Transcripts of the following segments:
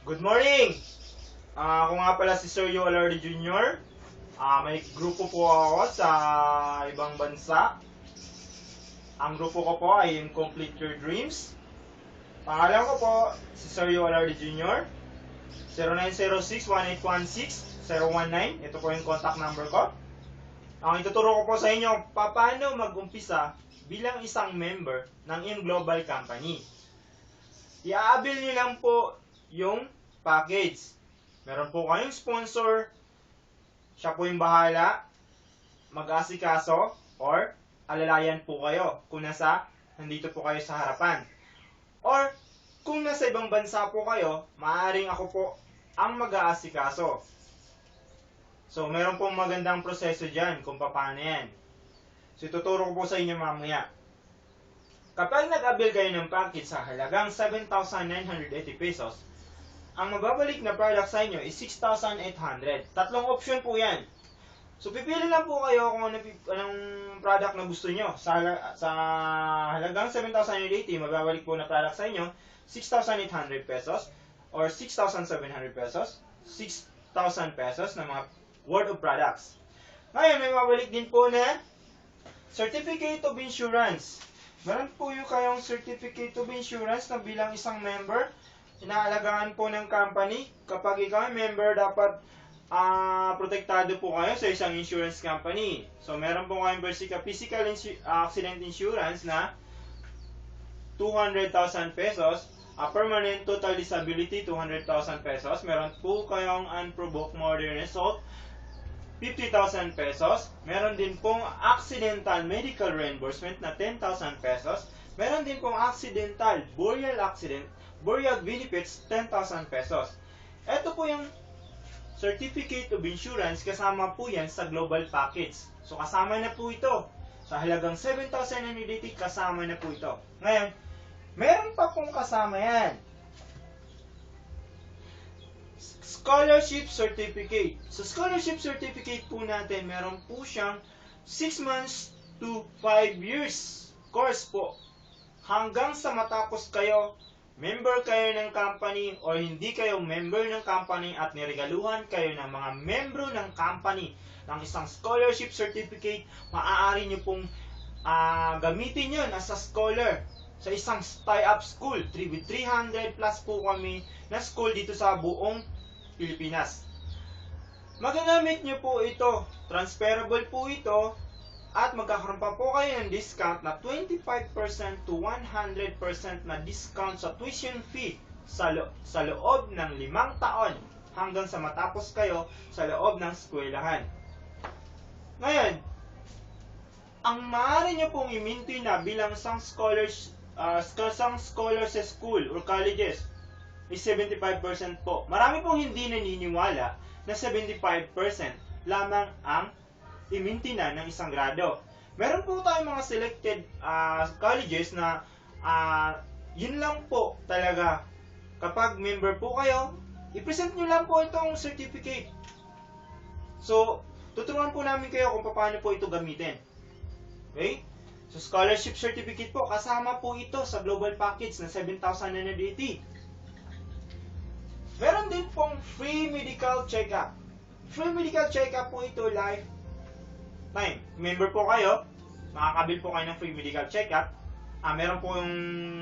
Good morning! Ako nga pala si Sir Yo Alarde Jr. May grupo po ako sa ibang bansa. Ang grupo ko po ay Complete Your Dreams. Pangalan ko po si Sir Yo Alarde Jr. 0906-1816-019. Ito po yung contact number ko. Ang ituturo ko po sa inyo paano mag-umpisa bilang isang member ng InGlobal Company. I-avail nyo lang po yung package. Meron po kayong sponsor, siya po yung bahala, mag-asikaso, or alalayan po kayo kung nandito po kayo sa harapan. Or, kung nasa ibang bansa po kayo, maaaring ako po ang mag-aasikaso. So, meron pong magandang proseso dyan kung paano yan. So, ituturo ko po sa inyo mamaya. Kapag nag-avail kayo ng package sa halagang 7,980 pesos, ang mababalik na product sa inyo is 6,800. Tatlong option po yan. So, pipili lang po kayo kung anong product na gusto nyo. Sa halagang 7,980, mababalik po na product sa inyo, 6,800 pesos or 6,700 pesos, 6,000 pesos na mga worth of products. Ngayon, may mabalik din po na Certificate of Insurance. Meron po yung kayong Certificate of Insurance na bilang isang member, inaalagaan po ng company. Kapag ikaw ay member, dapat protektado po kayo sa isang insurance company. So, meron po kayong physical accident insurance na 200,000 pesos, permanent total disability 200,000 pesos. Meron po kayong unprovoked murder and assault 50,000 pesos. Meron din pong accidental medical reimbursement na 10,000 pesos. Meron din pong accidental burial benefits 10,000 pesos. Ito po yung Certificate of Insurance, kasama po yan sa Global Package. So, kasama na po ito. Sa halagang 7,980, kasama na po ito. Ngayon, meron pa pong kasama yan. Scholarship Certificate. Sa Scholarship Certificate po natin, meron po siyang 6 months to 5 years course po. Hanggang sa matapos kayo, member kayo ng company or hindi kayo member ng company at niregaluhan kayo ng mga membro ng company ng isang scholarship certificate, maaari nyo pong gamitin yun as a scholar sa isang tie-up school. With 300 plus po kami na school dito sa buong Pilipinas. Magagamit nyo po ito. Transferable po ito. At magkakaroon pa po kayo ng discount na 25% to 100% na discount sa tuition fee sa loob ng 5 taon hanggang sa matapos kayo sa loob ng eskwelahan. Ngayon, ang maaari nyo pong i-maintain na bilang isang scholar sa school or colleges is 75% po. Marami pong hindi naniniwala na 75% lamang ang i-maintain ng isang grado. Meron po tayong mga selected colleges na yun lang po talaga. Kapag member po kayo, i-present nyo lang po itong certificate. So, tuturuan po namin kayo kung paano po ito gamitin. Okay? So, scholarship certificate po, kasama po ito sa global package na 7,980. Meron din pong free medical check-up. Free medical check-up po ito live time. Member po kayo, makakabil po kayo ng free medical check-up. Meron po yung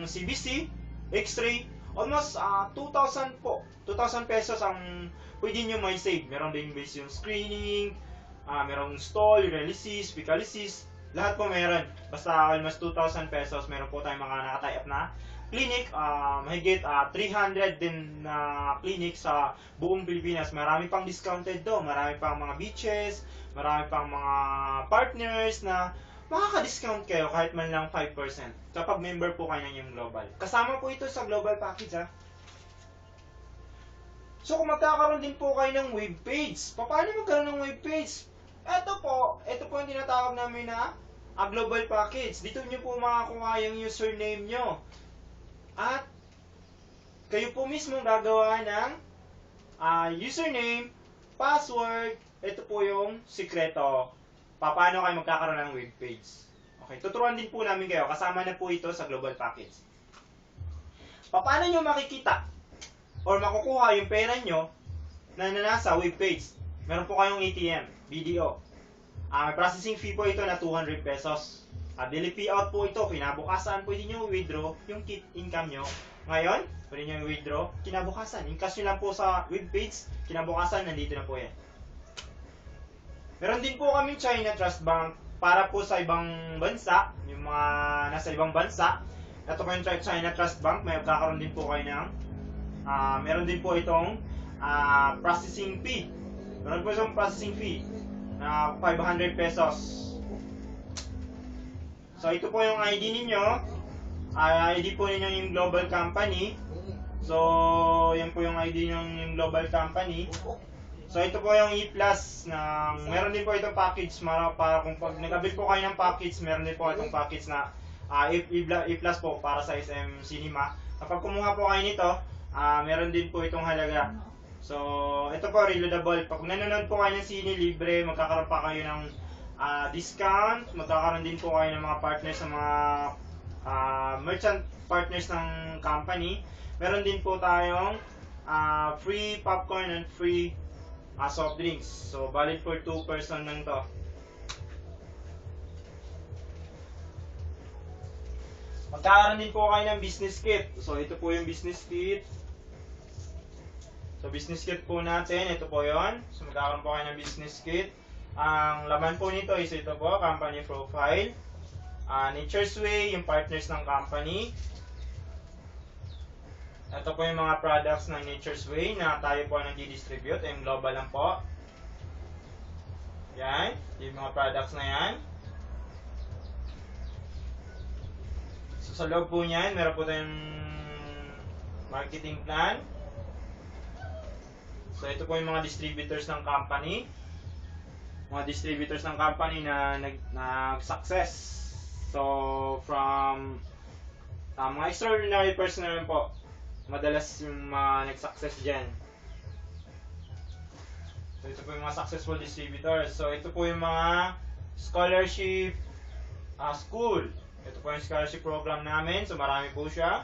CBC, X-ray, almost 2,000 po. 2,000 pesos ang pwede nyo may save. Meron din base yung screening, merong stall, urinalysis, fecalysis, lahat po meron. Basta almost 2,000 pesos. Meron po tayong mga naka-tie up na clinic, mahigit 300 din na clinic sa buong Pilipinas. Marami pang discounted do, marami pang mga beaches, marami pang mga partners na makaka-discount kayo kahit man lang 5% kapag member po kayo ng yung global. Kasama po ito sa global package ha. So kung magkakaroon din po kayo ng web page, paano magkaroon ng web page? Ito po yung tinatawag namin na global package. Dito nyo po makakuha yung username nyo. At kayo po mismo gagawa ng username, password. Ito po yung sikreto. Paano kayo magkakaroon ng web page. Okay, tuturuan din po namin kayo. Kasama na po ito sa global package. Paano nyo makikita or makukuha yung pera nyo na nasa webpage. Meron po kayong ATM, BDO. May processing fee po ito na 200 pesos. Daily payout po ito, kinabukasan pwede nyo withdraw yung income nyo. Ngayon, pwede nyo withdraw, kinabukasan. Encash nyo lang po sa webpage, kinabukasan, nandito na po yan. Meron din po kaming China Trust Bank para po sa ibang bansa, yung mga nasa ibang bansa. Ito po yung China Trust Bank, may magkakaroon din po kayo ng, meron din po itong processing fee. Meron po itong processing fee na 500 pesos. So, ito po yung ID ninyo. ID po ninyo yung global company. So, yan po yung ID yung global company. So, ito po yung E+. Meron din po itong package para kung pag nag-avail po kayo ng package, meron din po itong package na E+ po para sa SM Cinema. Kapag kumuha po kayo nito, meron din po itong halaga. So, ito po, reloadable. Pag nanonood po kayo ng sine libre, magkakaroon pa kayo ng discount, magkakaroon din po kayo ng mga partners sa mga merchant partners ng company. Meron din po tayong free popcorn and free soft drinks. So, valid for 2 person lang to. Magkakaroon din po kayo ng business kit. So, ito po yung business kit. So, business kit po natin, ito po yon. So, magkakaroon po kayo ng business kit. Ang laman po nito is ito po, company profile, Nature's Way, yung partners ng company. Ito po yung mga products ng Nature's Way na tayo po nag-distribute, yung global lang po. Yan, yung mga products na yan. So, sa loob po niyan, meron po tayong marketing plan. So, ito po yung mga distributors ng company. Mga distributors ng company na nag-success. So, from mga extraordinary person naman po, madalas yung nag-success dyan. So, ito po yung mga successful distributors. So, ito po yung mga scholarship school. Ito po yung scholarship program namin. So, marami po siya.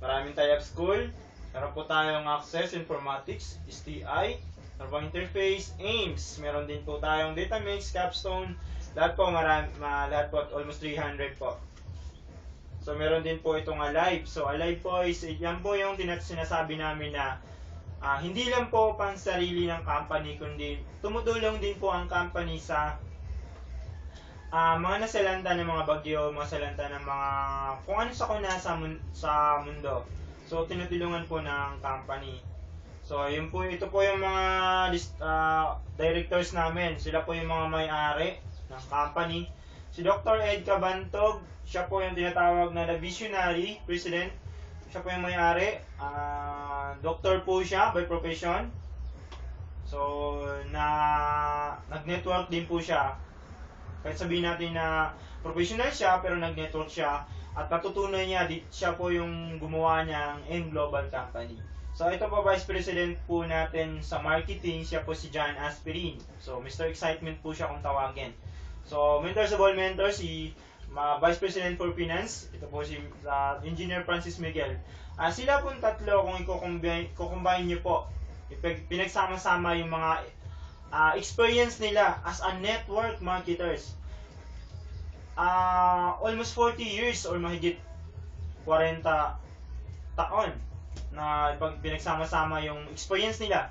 Maraming type school. Meron po tayong Access Informatics, STI. Meron po Interface, AIMS. Meron din po tayong Datamix, Capstone. Lahat po, lahat po, almost 300 po. So, meron din po itong Alive. So, Alive po is, yan po yung sinasabi namin na hindi lang po pang sarili ng company, kundi tumutulong din po ang company sa mga nasalanta ng mga bagyo, mga nasalanta ng mga kung ano sakuna sa mundo. So, tinutulungan po ng company. So, ito po yung mga directors namin. Sila po yung mga may-ari ng company. Si Dr. Ed Cabantog, siya po yung tinatawag na the visionary president. Siya po yung may-ari. Doctor po siya by profession. So, nag-network din po siya. Kahit sabihin natin na professional siya, pero nag-network siya. At natutunan niya, siya po yung gumawa niyang M Global Company. So, ito po, Vice President po natin sa marketing, siya po si John Aspirin. So, Mr. Excitement po siya kung tawagin. So, mentors of all mentors, si Vice President for Finance, ito po si Engineer Francis Miguel. Sila po tatlo, kung i-combine nyo po, pinagsama-sama yung mga experience nila as a network marketers. Almost 40 years or mahigit 40 taon na pag pinagsama-sama yung experience nila.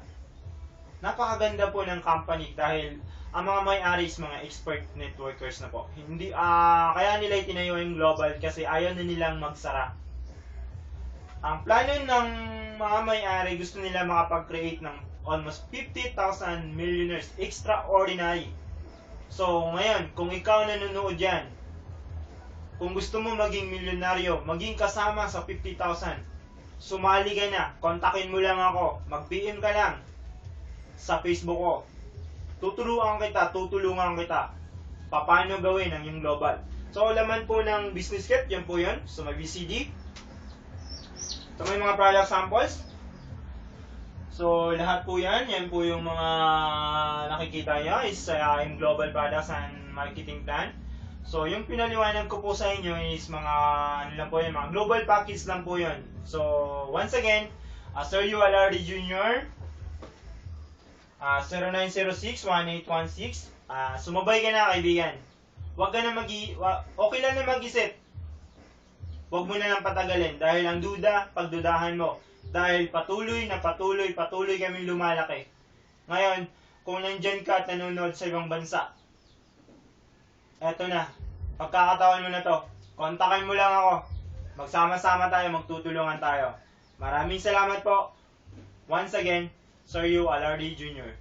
Napakaganda po ng company dahil ang mga may-ari is mga expert networkers na po. Hindi kaya nila itinayo yung global kasi ayaw na nilang magsara. Ang plano ng mga may-ari, gusto nila makapag-create ng almost 50,000 millionaires. Extraordinary. So, ngayon, kung ikaw nanonood yan, kung gusto mo maging milyonaryo, maging kasama sa 50,000, sumali ka na, kontakin mo lang ako, mag-PM ka lang sa Facebook ko. Tutulungan kita, paano gawin ang yung global. So, laman po ng business kit, yan po yun. So, may VCD. So, may mga product samples. So, lahat po yan po yung mga nakikita nyo is yung Global Products and Marketing Plan. So, yung pinaliwanag ko po sa inyo is mga, ano lang po yun, mga global package lang po yun. So, once again, Sir Yu Alardi Jr., 0906-1816. Sumabay ka na, kaibigan. Huwag ka na okay lang na mag-isip. Huwag mo na lang patagalin dahil ang duda, pagdudahan mo. Dahil patuloy kami lumalaki. Ngayon, kung nandyan ka at nanonood sa ibang bansa, eto na, pagkakataon mo na to. Kontakin mo lang ako. Magsama-sama tayo, magtutulungan tayo. Maraming salamat po. Once again, Sir Yu Alardi Jr.